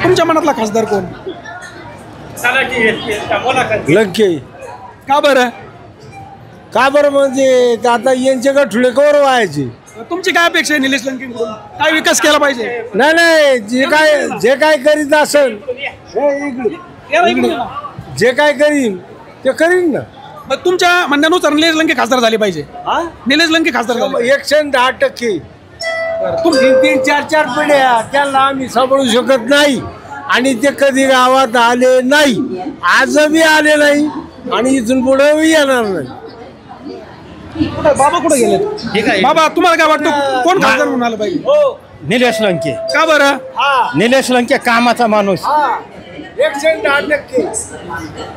तुमच्या मनातला खासदार कोण? लंके. का बरं? का बरं म्हणजे आता यांचे गठुडे कवर व्हायचे. तुमची काय अपेक्षा आहे निलेश लंकेंकडून? काय विकास केला पाहिजे? नाही जे काय करीत असेल जे काय करीन ते करीन ना. मग तुमच्या म्हणण्यानुसार निलेश लंके खासदार झाले पाहिजे. निलेश लंके खासदार झाले. 110%. 3-3, 4-4 पिढ्या त्याला आम्ही सांभाळू शकत नाही आणि ते कधी गावात आले नाही, आजही आले नाही आणि इथून पुढे येणार नाही. बाबा कुठे गेले? बाबा तुम्हाला काय वाटतं कोण खासदार म्हणून आलं पाहिजे? निलेश लंके. का बरं? निलेश लंके कामाचा माणूस. 110%.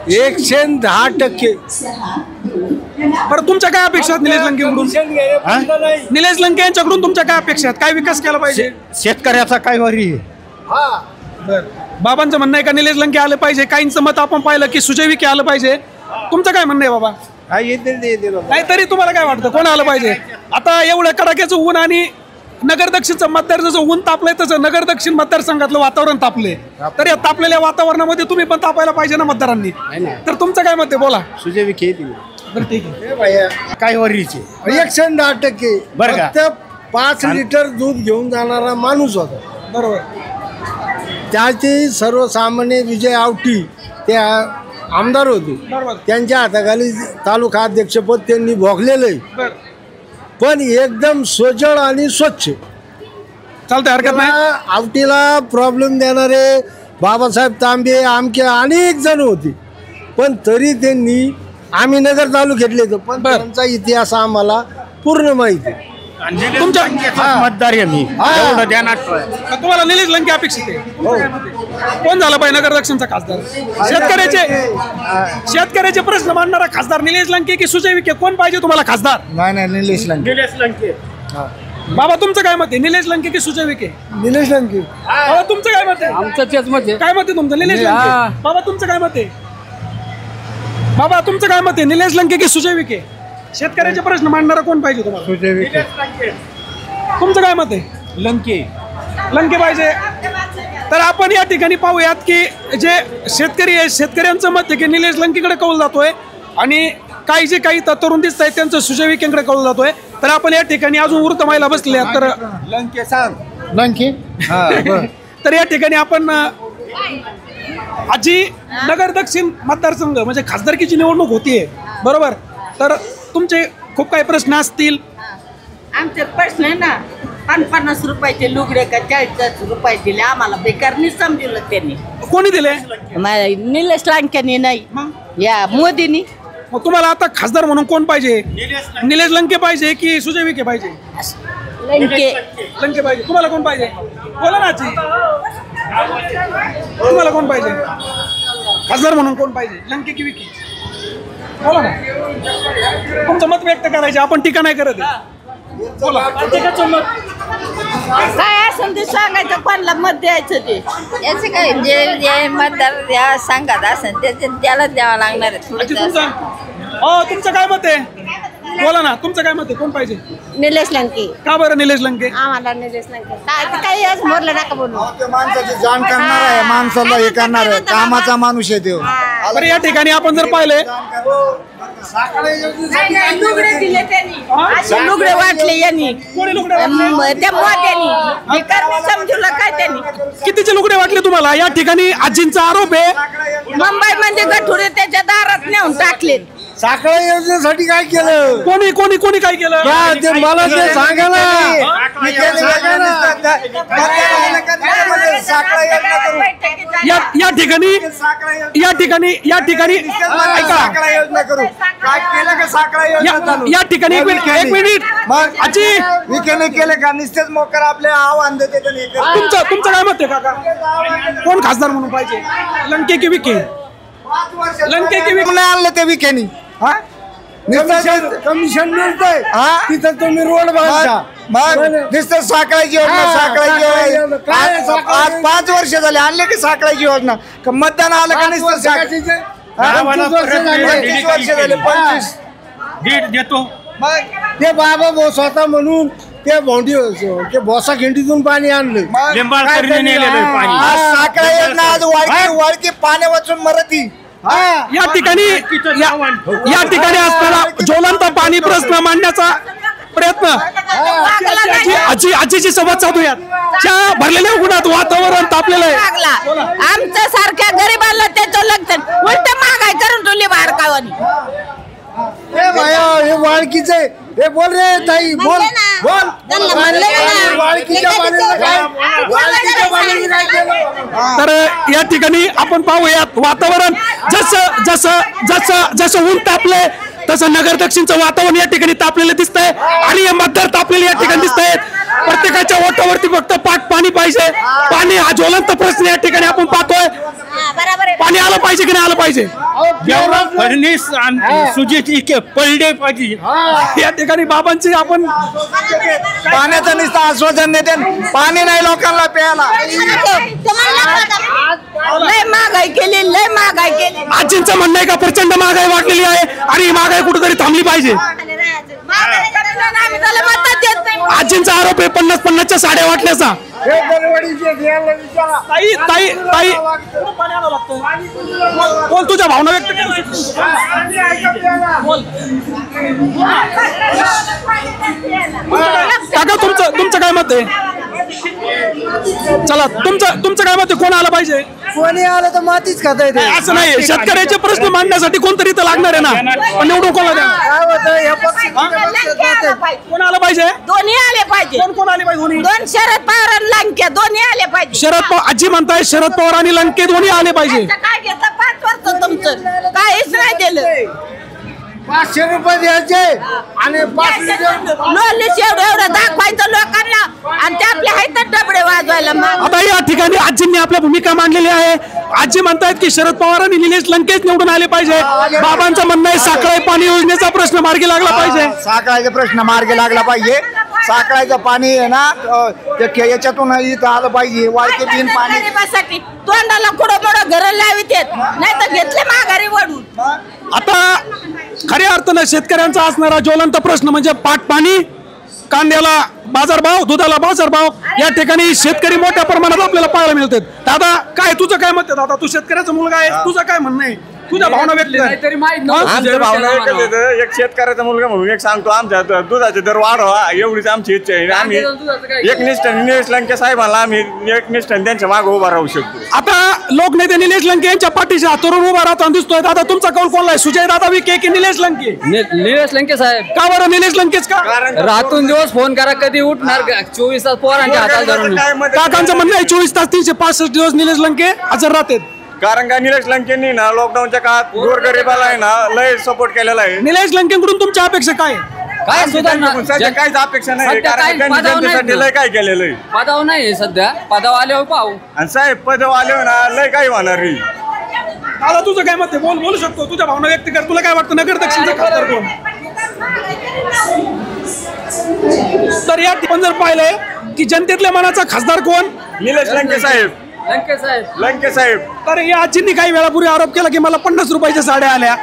110%. बरं तुमच्या काय अपेक्षा आहेत निलेश लंकेकडून? निलेश लंके यांच्याकडून तुमच्या काय अपेक्षा आहेत? काय विकास केला पाहिजे? शेतकऱ्याचा काय वरी बाबांचं म्हणणं आहे का निलेश लंके आलं पाहिजे, काहींचं मत आपण पाहिलं की सुजय विखे आलं पाहिजे. तुमचं काय म्हणणं आहे बाबा? नाही तरी तुम्हाला काय वाटतं कोण आलं पाहिजे? आता एवढं कडाक्याचं ऊन आणि नगर दक्षिणचं मतदार जसं ऊन तापलंय तसं नगर दक्षिण मतदारसंघातलं वातावरण तापले. तर या तापलेल्या वातावरणामध्ये तुम्ही पण तापायला पाहिजे ना मतदारांनी. तर तुमचं काय मत आहे बोला. सुजय विखे. बरं ठीक आहे. काय वरीचे 110%. बरं का? फक्त 5 लिटर दूध घेऊन जाणारा माणूस होता. बरोबर. त्याचे सर्वसामान्य विजय आवटी त्या आमदार होते. त्यांच्या हाताखाली तालुका अध्यक्षपद त्यांनी भोगलेलं आहे. पण एकदम स्वच्छ आणि स्वच्छ. चालतंय, हरकत नाही. आवटीला प्रॉब्लेम देणारे बाबासाहेब तांबे आमके अनेक जण होते, पण तरी त्यांनी आम्ही नगर तालुक्यातले होतो, पण त्यांचा इतिहास आम्हाला पूर्ण माहिती आहे. तुमच्या मतदार आहे मी. तुम्हाला निलेश लंके अपेक्षित आहे? कोण झाला पाहिजे नगर दक्षिणचा खासदार? शेतकऱ्याचे प्रश्न मांडणारा खासदार निलेश लंके की सुजय विखे? कोण पाहिजे तुम्हाला खासदार? नाही निलेश लंके. निलेश लंके. बाबा तुमचं काय मत आहे? निलेश लंके की सुजय विखे? निलेश लंके. बाबा तुमचं काय मत आहे? आमचं तेच मत आहे. काय मत आहे तुमचं? निलेश लंके. बाबा तुमचं काय मत आहे? बाबा तुमचं काय मत आहे? निलेश लंके की सुजय विखे? शेतकऱ्याचे प्रश्न मांडणारा कोण पाहिजे तुम्हाला? सुजय विखे. तुमचं काय मत आहे? लंके. लंके पाहिजे. तर आपण या ठिकाणी पाहूयात की जे शेतकरी आहे शेतकऱ्यांचं मत आहे की निलेश लंकेकडे कौल जातोय आणि काही तरुण दिसत आहेत त्यांचं सुजय विखेंकडे कौल जातोय. तर आपण या ठिकाणी अजून वृत्त महिला बसल्या तर लंके सांग. लंके. तर या ठिकाणी आपण आजी नगर दक्षिण मतदारसंघ म्हणजे खासदारकीची निवडणूक होतीये बरोबर. तर तुमचे खूप काही प्रश्न असतील. आमचे प्रश्न आहे ना 50 रुपयाचे लुगडे का 40 रुपये दिले आम्हाला बेकारनी समजलं त्यांनी. कोणी दिले? निलेश लंकेनी नाही या मोदींनी. मग तुम्हाला आता खासदार म्हणून कोण पाहिजे? निलेश लंके पाहिजे की सुजय विखे पाहिजे? लंके पाहिजे. तुम्हाला कोण पाहिजे? बोला ना आजी. तुम्हाला कोण पाहिजे खासदार म्हणून? कोण पाहिजे लंके की विखे? बोला ना. तुमचं मत व्यक्त करायचे, आपण टीका नाही करत. बोला काय असेल ते सांगायचं, कोणाला मत द्यायचं ते. याचे काय जे मतदार या सांगत असेल त्याला द्यावं लागणार आहे. तुमचं काय मत आहे? बोला ना. तुमचं काय मत आहे? कोण पाहिजे? निलेश लंके. का बरं निलेश लंके? आम्हाला निलेश लंके काही आज मोरलं नका बोलू. माणसाची जाण करणार आहे, माणसाला हे करणार आहे, कामाचा माणूस आहे देव. बरं या ठिकाणी आपण जर पाहिले लुगडे दिले त्यांनी, लुगडे वाटले यांनी, त्या मोत्यांनी समजलं काय त्यांनी. कितीचे लुगडे वाटले तुम्हाला? या ठिकाणी आजींचा आरोप आहे मुंबईमध्ये गठुडे त्याच्या दारात नेऊन टाकले. साखळा योजनेसाठी काय केलं? कोणी काय केलं? मला ते सांगा ना. या ठिकाणी एक मिनिट आजी विखेने केले का? निश्चित मोकर आपले आव्हान देते. तुमचं काय मत आहे काका? कोण खासदार म्हणून पाहिजे? लंके की विखे? लंके की विखे? आणलं ते विखेनी. कमिशन मिळतंय तिथं तुम्ही रोड बांधता. नुसतं साखळाची योजना. आज 5 वर्ष झाले आणले की साखळाची योजना. मतदान आलं का? नुसतं 25 वर्ष झाले. 25 देतो. ते बाबा भाऊ स्वतः म्हणून ते भोंडी ते बोसा खिंडीतून पाणी आणलं लिंबाळकरने नेलेलं पाणी. आज साखळा येत ना, आज वाळकी पाण्या वाचून मरती. या ठिकाणी असताना ज्वलंत पाणी प्रश्न मांडण्याचा प्रयत्न आजीची संवाद साधूयात. च्या भरलेल्या उन्हात वातावरण तापलेलं आहे. आमच्या सारख्या गरीबाला त्याचं लक्षण उलट महागाई करून ठेवली बारकावानी. हे वाळकीचे हे बोल रे ताई बोल बोल वाळकीच्या पाण्याचं काय तर या ठिकाणी आपण पाहूयात वातावरण जसं ऊन तापले तसं नगर दक्षिणचं वातावरण या ठिकाणी तापलेलं दिसतंय आणि हे मतदार तापलेले या ठिकाणी दिसत आहेत. प्रत्येकाच्या ओठावरती फक्त पाणी पाहिजे. पाणी हा ज्वलंत प्रश्न या ठिकाणी आपण पाहतोय. पाणी आलं पाहिजे की नाही आलं पाहिजे. फडणवीस आणि सुजित इके पडले पाहिजे. या ठिकाणी बाबांची आपण पाण्याचं नुसतं आश्वासन देते, पाणी नाही लोकांना प्यायला. लय महागाई केली, लय महागाई केली. आजींचं म्हणणं आहे का प्रचंड महागाई वाढलेली आहे आणि ही महागाई कुठेतरी थांबली पाहिजे. आजींचा आरोप आहे 50-50च्या साड्या वाटल्याचा. ताई ताई ताई बोल तुझ्या भावना व्यक्त बोल. काका तुमचं काय मत आहे. चला तुमचं काय मत आहे. कोण आलं पाहिजे. कोणी आलं तर मातीच खाता येते. असं नाही. शेतकऱ्याचे प्रश्न मांडण्यासाठी कोणतरी तर लागणार आहे ना. पण निवडून कोणाला द्या. कोण आलं पाहिजे. दोन्ही आले पाहिजे. कोण आले पाहिजे. दोन शरद पवार आणि लंके दोन्ही आले पाहिजे. शरद पवार आजी म्हणताय शरद पवार आणि लंके दोन्ही आले पाहिजे. काय घेतं 5 वर्ष तुमचं काहीच नाही दिलं. 500 रुपये द्यायचे आणि 5 लिटर लोलीस एवढं दाखवायचं लोकांना आणि ते आपले आहेत डबडे वाजवायला. आता या ठिकाणी आजींनी आपल्या भूमिका मांडलेली आहे. आजी म्हणतायत की शरद पवार आणि निलेश लंकेच निवडून आले पाहिजे. बाबांचं म्हणणं आहे साखळी पाणी योजनेचा प्रश्न मार्गी लागला पाहिजे. साखळाचा प्रश्न मार्गी लागला पाहिजे. साखळाचं पाणी आहे ना ते याच्यातून इथं आलं पाहिजे. वाळके बिन पाणी गरीबासाठी तोंडाला कुठं मोठं घर लावित नाही तर घेतले माघारी वडून. आता खऱ्या अर्थानं शेतकऱ्यांचा असणारा ज्वलंत प्रश्न म्हणजे पाणी, कांद्याला बाजारभाव, दुधाला बाजारभाव. या ठिकाणी शेतकरी मोठ्या प्रमाणात आपल्याला पाहायला मिळतात. दादा काय तुझं काय मत आहे. दादा तू शेतकऱ्याचा मुलगा आहे. तुझं काय म्हणणं आहे. तुझ्या भावना व्यक्त कर. आमच्या भावना एक शेतकऱ्याचा मुलगा म्हणून एक सांगतो. आमच्या दुधाचे दर वाढवा एवढीच आमची इच्छा आहे. आम्ही एकनिष्ठ निलेश लंके साहेबांना आम्ही एकनिष्ठ त्यांच्या मागे उभा राहू शकतो. आता लोकनेते निलेश लंके यांच्या पाठीशी तरुण उभा राहताना दिसतोय. दादा तुमचा कौल कोणला आहे. सुजय दादा विखे की निलेश लंके. निलेश लंके साहेब. का बरं निलेश लंकेच का. रातून दिवस फोन करा कधी उठणार 24 तास पोरांच्या हातात धरून. काकांचं म्हणणं आहे 24 तास 365 दिवस निलेश लंके हजर राहतात. कारण का निलेश लंकेंनी ना लॉकडाऊनच्या काळात गोरगरिबाला आहे ना लय सपोर्ट केलेला आहे. निलेश लंकेकडून तुमच्या अपेक्षा काय. काय सुधारणा सध्या काहीच अपेक्षा नाही. सध्या कारण काही त्यांनी पदावर जनतेसाठी नाहीत लय काय केलेलं आहे. पदाव नाही सध्या. पदाव आल्यावर पाहू. आणि साहेब पदव आले ना लय काही होणार नाही. दादा तुझं काय मत आहे. बोलू शकतो. तुझ्या भावना व्यक्त कर. तुला काय वाटतं नगर दक्षिणचा खासदार कोण. तर या ठिकाणी जर पाहिलंय की जनतेतल्या मनाचा खासदार कोण. निलेश लंके साहेब. लंके साहेब. तर या आजींनी काही वेळापूर्वी आरोप केला की मला 50 रुपयाच्या साड्या आल्या.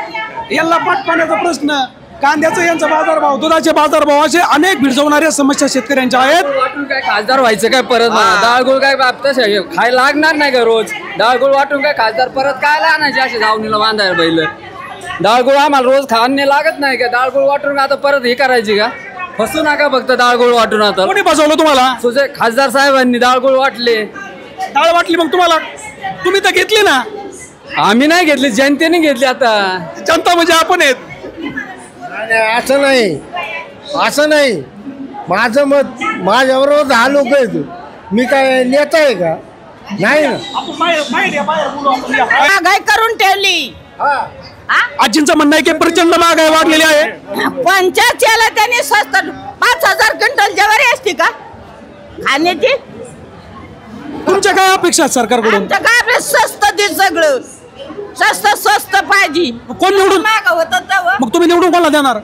यांना पाण्याचा प्रश्न, कांद्याचा यांचा बाजारभाव, दुधाचे बाजारभाव असे अनेक भिडजवणाऱ्या समस्या शेतकऱ्यांच्या आहेत. वाटून काय खासदार व्हायचं काय परत. डाळगुळ काय तसं खायला लागणार नाही का रोज. डाळगुळ वाटून काय खासदार परत काय आणायचे असे धावणीला बांधायला बैल. डाळगुळ आम्हाला रोज खाणे लागत नाही का. डाळगुळ वाटून आता परत हे करायची का. फसू नका फक्त डाळगुळ वाटून. आता कोणी बसवलं तुम्हाला. सुजय खासदार साहेबांनी डाळगुळ वाटले. डाळ वाटली मग तुम्हाला. तुम्ही तर घेतली ना. आम्ही नाही घेतली जनतेने घेतली. आता जनता म्हणजे आपण आहेत. असं नाही, असं नाही. माझं मत माझ्याबरोबर 10 लोक आहेत. मी काय नेता आहे का. नाही ना. महागाई करून ठेवली. आजींचं म्हणणं आहे की प्रचंड महागाई वाढलेली आहे. 85 त्यांनी स्वस्त 5000 क्विंटल ज्वारी असते का खाण्याची. तुमच्या काय अपेक्षा आहेत सरकारकडून. आमचं काय आपलं स्वस्त दे सगळं. स्वस्त पाहिजे. कोण निवडून माग होतं तेव्हा. मग तुम्ही निवडून कोणाला देणार.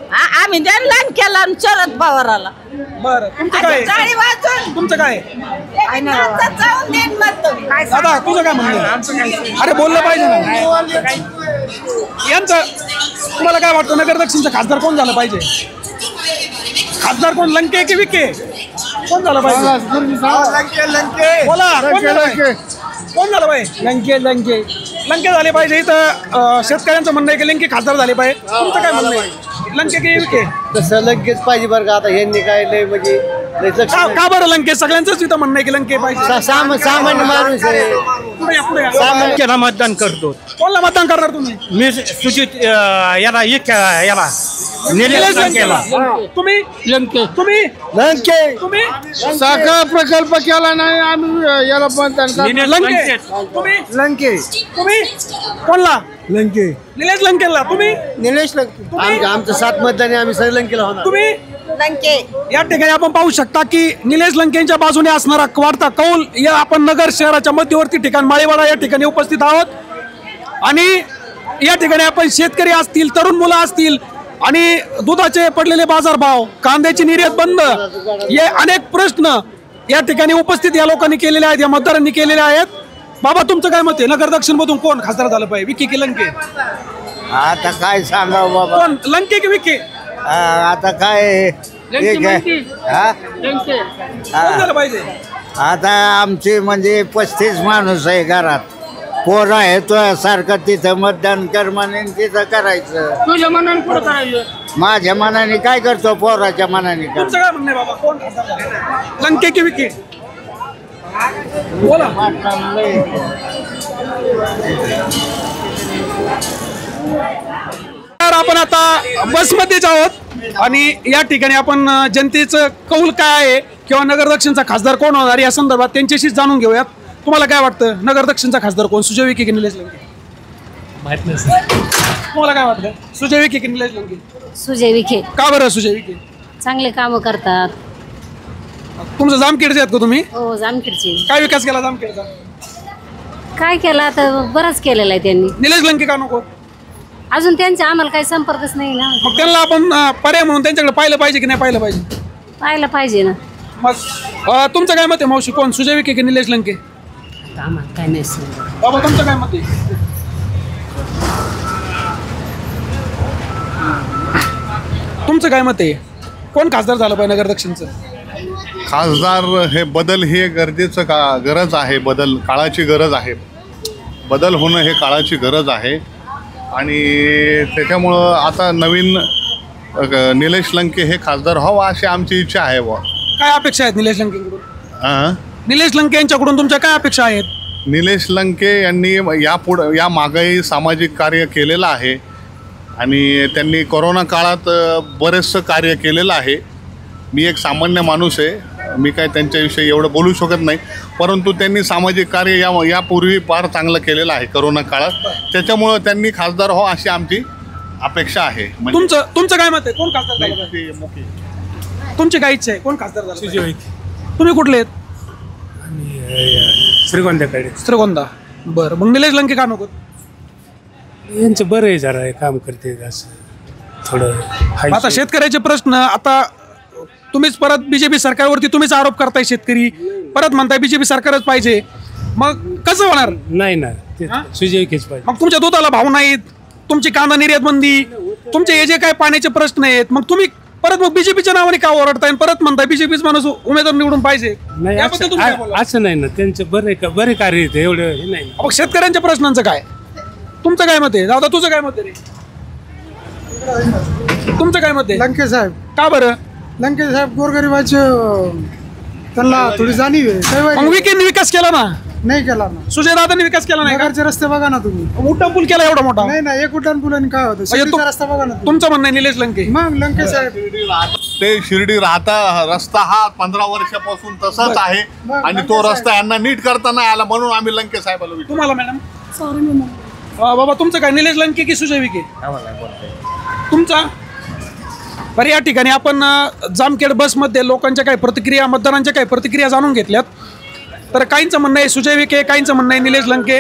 आम्ही त्यांना केला आणि शरद पवाराला. बरं तुमचं काय. जाळी वाजून तुमचं काय. जाऊन देईन मत. दादा तुझं काय म्हणणं आहे. अरे बोललं पाहिजे ना. यांचं तुम्हाला काय वाटतं नगर दक्षिणचा खासदार कोण झालं पाहिजे. खासदार कोण लंके की विखे. कोण झालं पाहिजे बोला कोण झालं पाहिजे? कोण झालं पाहिजे लंके झाले पाहिजे. इथं शेतकऱ्यांचं म्हणणं आहे की लंके खासदार झाले पाहिजे. तुमचं काय म्हणणं आहे लंके की विखे? तसं लगेच पाहिजे बरं का. आता यांनी काय लय म्हणजे का बरं लंके? सगळ्यांचंच इथं म्हणणं आहे की लंके पाहिजे. सामान्य माणूस आहे. पुढे या, पुढे या. त्याला मतदान करतो कोणला मतदान करणार तुम्ही? मी सुजित याला निलेश लंकेला. तुम्ही लंके तुम्ही लंके तुम्ही साखर प्रकल्प केला नाही आम्ही याला पण निलेश लंके लंके. तुम्ही लंके तुम्ही कोणला? लंके निलेश लंकेला. तुम्ही निलेश लंके आमचं 7 मतदान आम्ही सगळे लंकेला होणार. तुम्ही लंके या ठिकाणी आपण पाहू शकता की निलेश लंकेंच्या बाजूने असणारा वाढता कौल या आपण नगर शहराच्या मध्यवर्ती ठिकाण माळीवाडा या ठिकाणी उपस्थित आहोत आणि या ठिकाणी आपण शेतकरी असतील, तरुण मुलं असतील आणि दुधाचे पडलेले बाजारभाव, कांद्याची निर्यात बंद, हे अनेक प्रश्न या ठिकाणी उपस्थित या लोकांनी केलेले आहेत, या मतदारांनी केलेले आहेत. बाबा तुमचं काय मत आहे? नगर दक्षिण मधून कोण खासदार झालं पाहिजे, विखे की लंके? आता काय सांगावं बाबा. कोण, लंके की विखे? आता काय ठीक आहे. कोण झालं पाहिजे? आता आमची म्हणजे 35 माणूस आहे घरात. पोरं आहे तो सारखं तिथं मतदान कर म्हणे तिथं करायचं. तुझ्या मनाने पुढे करायचं. माझ्या मनाने काय करतो पोराच्या मनाने कर. तुमचं काय म्हणणं आहे बाबा? कोण खासदार झालं पाहिजे? लंके की विखे? बोला. तर आपण आता बसमध्येच आहोत आणि या ठिकाणी आपण जनतेचं कौल काय आहे किंवा नगर दक्षिणचा खासदार कोण होणार या संदर्भात त्यांच्याशीच जाणून घेऊयात. तुम्हाला काय वाटतं नगर दक्षिणचा खासदार कोण, सुजय विखे की निलेश लंके? माहित नाही सर. तुम्हाला काय वाटतं सुजय विखे की निलेश लंके? सुजय विखे का बरं सुजय विखे? चांगले काम करतात. तुमचं जामखेडचे आहेत का तुम्ही? हो जामखेडचे. काय विकास केला जामखेडचा? काय केलं आता बरंच केलेलं आहे त्यांनी. निलेश लंके का नको? अजून त्यांचा आम्हाला काही संपर्कच नाही ना. मग त्यांना आपण पर्याय म्हणून त्यांच्याकडे पाहिलं पाहिजे की नाही पाहिलं पाहिजे? पाहायला पाहिजे ना. मग तुमचं काय मत आहे मावशी? कोण, सुजय विखे की निलेश लंके? आता आम्हाला काय नाही समजलं. बाबा तुमचं काय मत आहे? तुमचं काय मत आहे? कोण खासदार झालं पाहिजे नगर दक्षिणचं? खासदार हे बदल हे गरजेचं गरज आहे. बदल काळाची गरज आहे. बदल होणं हे काळाची गरज आहे आणि त्याच्यामुळं आता नवीन निलेश लंके हे खासदार व्हावं अशी आमची इच्छा आहे. काय अपेक्षा आहेत निलेश लंकेकडून? हां, निलेश लंके यांच्याकडून तुमच्या काय अपेक्षा आहेत? निलेश लंके यांनी या मागेही सामाजिक कार्य केलेलं आहे आणि त्यांनी कोरोना काळात बरेचसं कार्य केलेलं आहे. मी एक सामान्य माणूस आहे, मी काय त्यांच्याविषयी एवढं बोलू शकत नाही, परंतु त्यांनी सामाजिक कार्य यापूर्वी फार चांगलं केलेलं आहे कोरोना काळात. त्याच्यामुळं त्यांनी खासदार हो अशी आमची अपेक्षा आहे. तुमचं काय मत आहे? कोण खासदार झालं पाहिजे? तुमची काय इच्छा आहे? कोण खासदार झालं पाहिजे? तुम्ही कुठले आहेत? श्रीगोंद्याकडे. श्रीगोंदा. बरं, मग निलेश लंके का नको? यांचं बरं आहे, जरा काम करते असं थोडं. आता शेतकऱ्याचे प्रश्न, आता तुम्हीच परत बीजेपी सरकारवरती तुम्हीच आरोप करताय, शेतकरी परत म्हणताय बीजेपी सरकारच पाहिजे, मग कसं होणार? नाही ना, ते सुजय विखेच पाहिजे. मग तुमच्या दुधाला भाव नाहीत, तुमची कांदा निर्यात बंदी, तुमचे हे जे काय पाण्याचे प्रश्न आहेत, मग तुम्ही परत मग बीजेपीच्या नावाने का ओरडताय? परत म्हणताय बीजेपीच माणूस उमेदवार निवडून पाहिजे. नाही असं नाही ना, त्यांचं बरे कार्य येते एवढं हे नाही. मग शेतकऱ्यांच्या प्रश्नांचं काय? तुमचं काय मत आहे? दादा तुझं काय मत आहे रे? तुमचं काय मत आहे? लंके साहेब. का बरं? लंके साहेब गोरगरिबाचे त्यांना थोडी जाणीव आहे. मग विकेंनी विकास केला ना? नाही केला ना. सुजय दादांनी विकास केला नाही का? नगरचे रस्ते बघा ना तुम्ही. उड्डाण पूल केला एवढा मोठा? नाही ना, एक उड्डाण पुलाने काय होतं? शिर्डीचा रस्ता बघा ना. तुमचं म्हणणं आहे निलेश लंके? मग लंके साहेब ते शिर्डी राहता रस्ता हा 15 वर्षापासून तसाच आहे आणि तो रस्ता यांना नीट करता नाही आला, म्हणून आम्ही लंके साहेबाला विचारलं. तुम्हाला मॅडम? बाबा तुमचं काय, निलेश लंके की सुजय विखे? तुमचा? बरं, या ठिकाणी आपण जामखेड बसमध्ये लोकांच्या काही प्रतिक्रिया, मतदारांच्या काही प्रतिक्रिया जाणून घेतल्यात. तर काहींचं म्हणणं आहे सुजय विखे, काहींचं म्हणणं आहे निलेश लंके.